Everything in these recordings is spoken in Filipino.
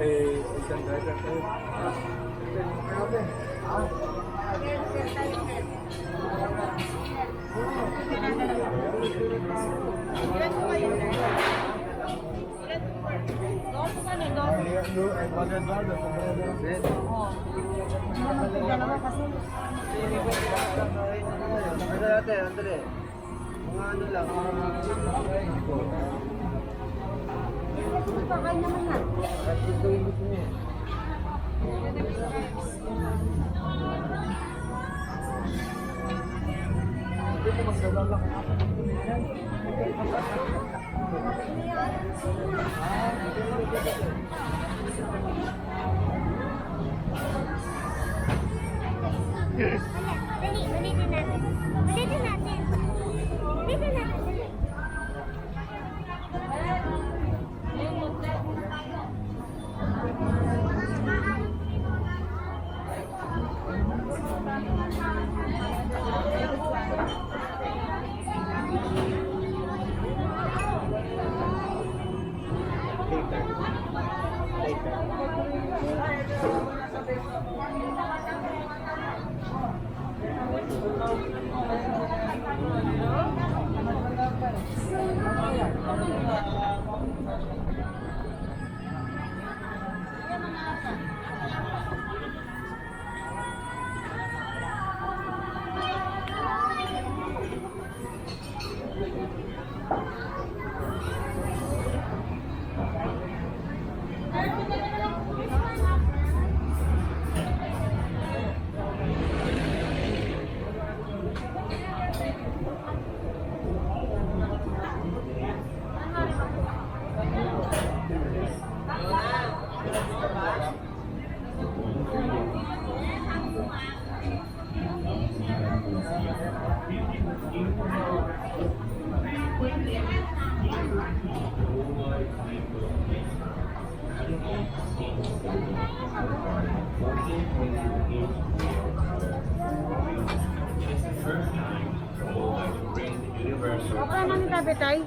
isang driver kayo. Ilan po kayo? Dos po kami, dos. Oo. Hindi naman po dalawa kasi. Andre. Mga ano lang. Pakain naman yan. Ito yung gusto niya. Hindi ko magdadalak. Dali, ulitin natin. Ulitin natin. Ulitin natin, dali. Apa naman yung tabi tay?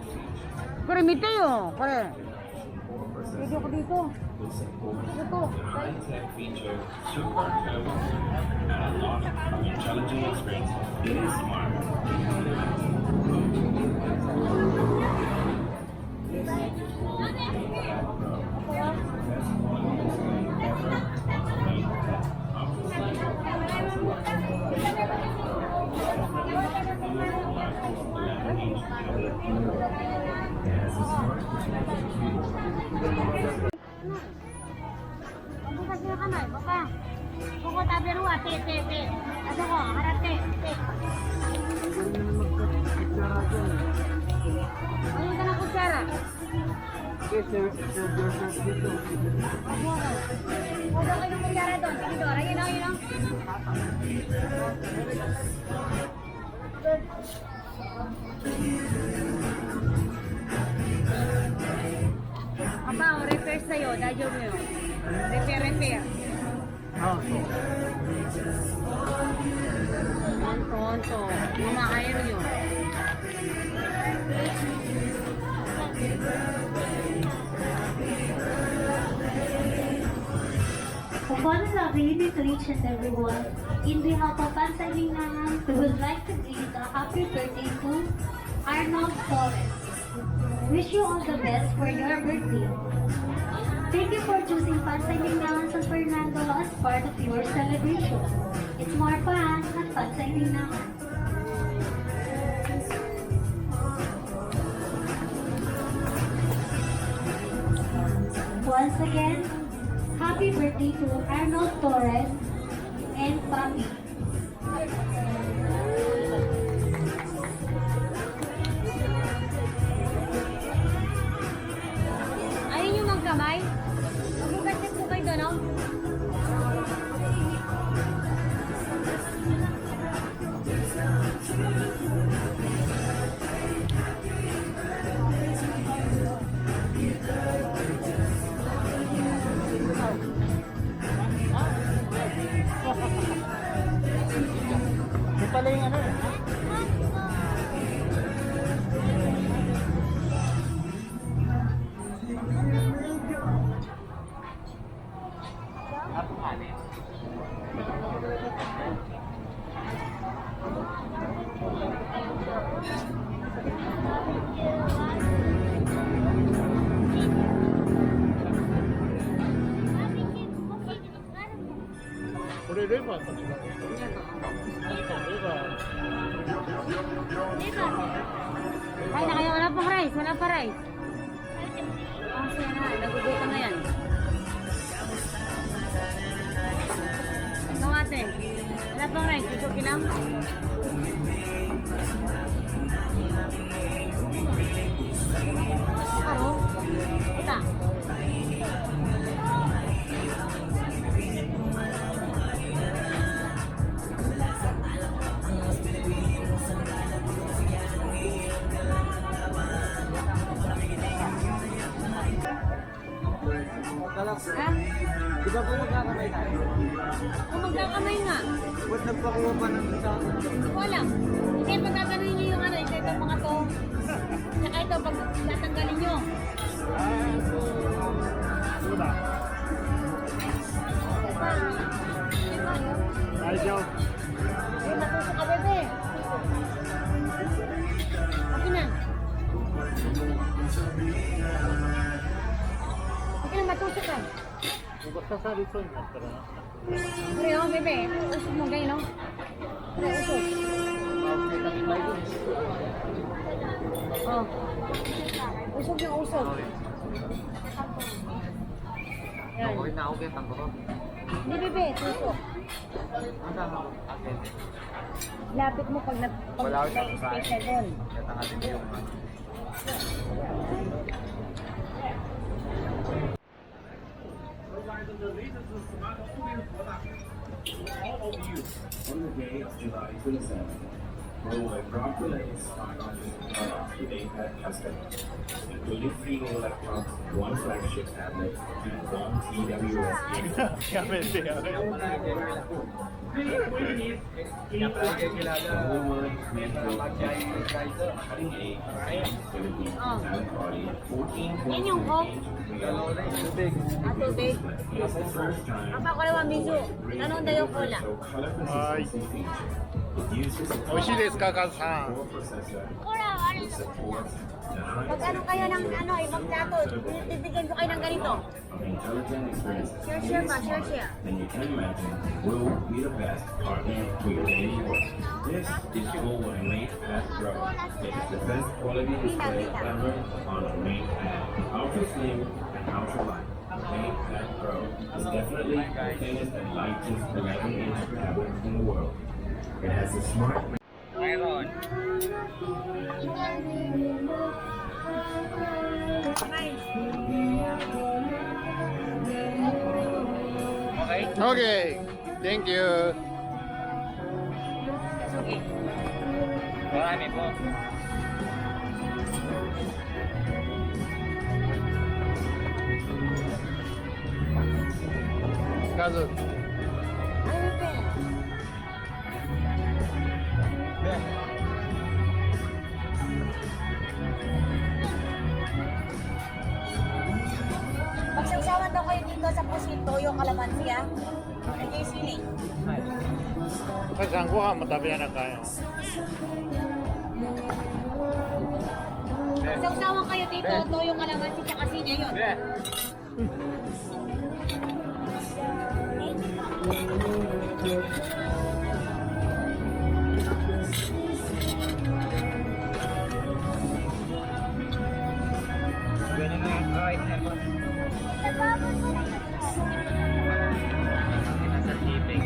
Kurimite yun. Kore. Video ko dito. Dito. High-tech feature, super clever, and a lot of challenging experience. It is smart. Bukas na kamay, baka. Buko tabi ruwa, te. Ano ko, harate, te. Ano ka na kutsara? Huwag kayo ng kutsara doon. Sige doon, ayun o. Aba, repair sa'yo, dadyo mo yun. Repair. Tonto. Mamakayo yun. Upon loving to each and everyone, in behalf of Pansalinganan, we would like to greet a happy birthday to Arnold Torres. Wish you all the best for your birthday. Thank you for choosing Pansalinganan San Fernando as part of your celebration. It's more fun at Pansalinganan. Once again, happy birthday to Arnold Torres and Papi. Ayun yung magkamay. Magbukas po kayo doon, no? 레바. Ay, na kayo. Wala pang rice. Wala pa rice. Oh, siya na. Nagugutom na yan. Ito ate. Wala pang rice. Susukin lang. Ano? Ita. Ha? Di ba po magkakamay tayo? Kung magkakamay nga. Ba't nagpakuha pa ng isa? Wala. Hindi, pagkakaroon niyo yung ano, ito mga to. Saka ito, pag tatanggalin nyo. Wala. Ayaw. Ay, matusok ka, bebe. Okay na. Okay na, matusok ka. Basta sa rito. Pre, oh, bebe. Usok mo, ganyan, no? Pre, usok. Oh. Usok yung usok. Yan. Okay na ako kaya tanto ko. Hindi, bebe. Tusok. Ang tama ko. Akin. Lapit mo pag Wala ako may sa special doon. Kaya tangatin ko yung All of you on the day of July 27th. Worldwide Rockaway starts with APAC customers, including free electrons, one flagship tablet, and one TWS Yan yung Coke. Ah, tubig. Apa ko naman, Mizu. Anong dayo cola? 美味しいですか、カズさん。 Cola, ano? Pag ano kayo ng ano, ibang plato, bibigyan ko kayo ng ganito. Share ba? Share. Then you can imagine we'll be the best partner to your daily work. This is Gold Mate Pad Pro. It is the best quality display ever on a Mate Pad. Ultra slim and ultra light. Mate Pad Pro is definitely the thinnest and lightest 11-inch tablet in the world. It has a smart Mayroon. Okay? Okay. Thank you. Okay. Marami po. Kazu. Ano ba? Pagsawsawan daw kayo dito sa pusit, toyo, kalamansi, ah. Ito yung sili. Kasi ang kuha, matabi na kayo. Pagsawsawan kayo dito, toyo, kalamansi, tsaka sili, yun. Ganyan na yung right na po. Nasa shipping.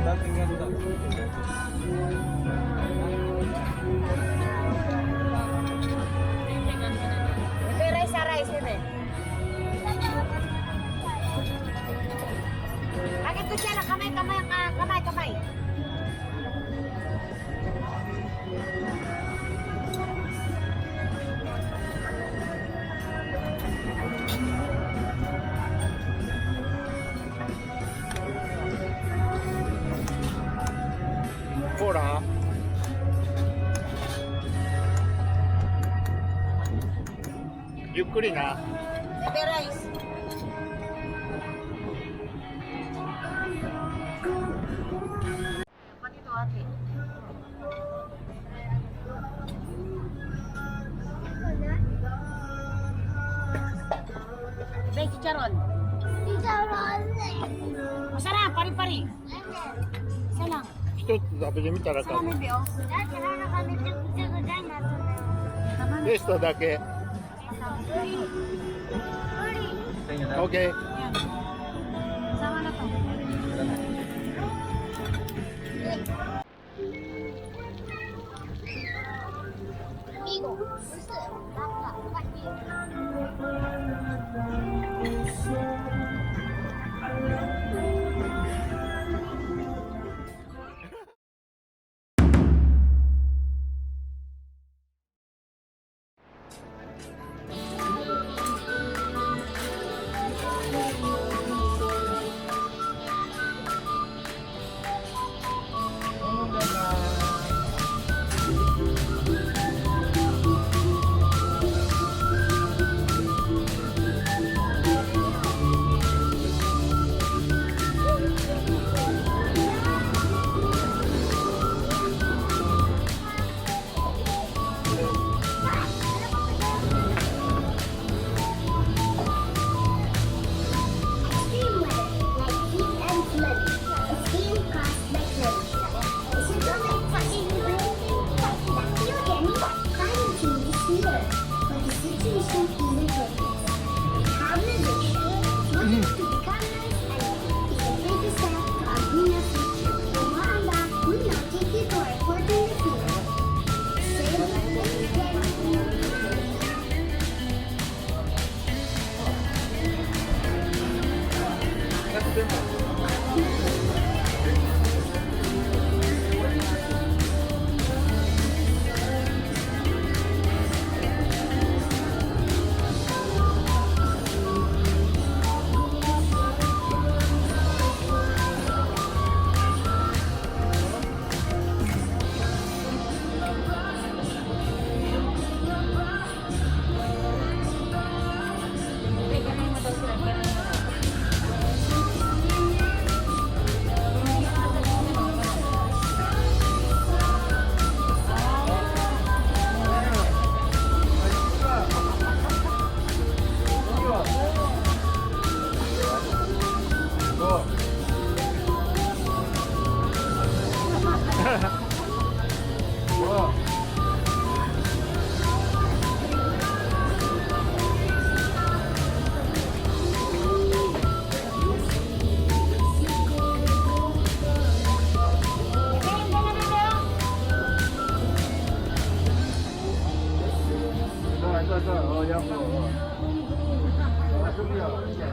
Dating ganito. Ito yung rice sa rice, bebe. Bakit ko siya na kamay.ほら。ゆっくりな。 Ito rice. Pati ito ate. May chicharon. Masarap, pari-pari. Isa lang. 一つ食べてみたら Sa か kami, Bio. テストだけ OK Yan. Sama na to. Amigo, 不是，爸爸，快点。Extreme weather, like heat and flood. Extreme caused by climate change. Is it only touching you anything? You hear me? Climate change is here, but the situation isn't hopeless. Carbonization, wanting to decarbonize energy, is the greatest step to our greener future. Rwanda will now take you to our port in the field. Save and get Ganun mo daw sila. Ganun mo daw.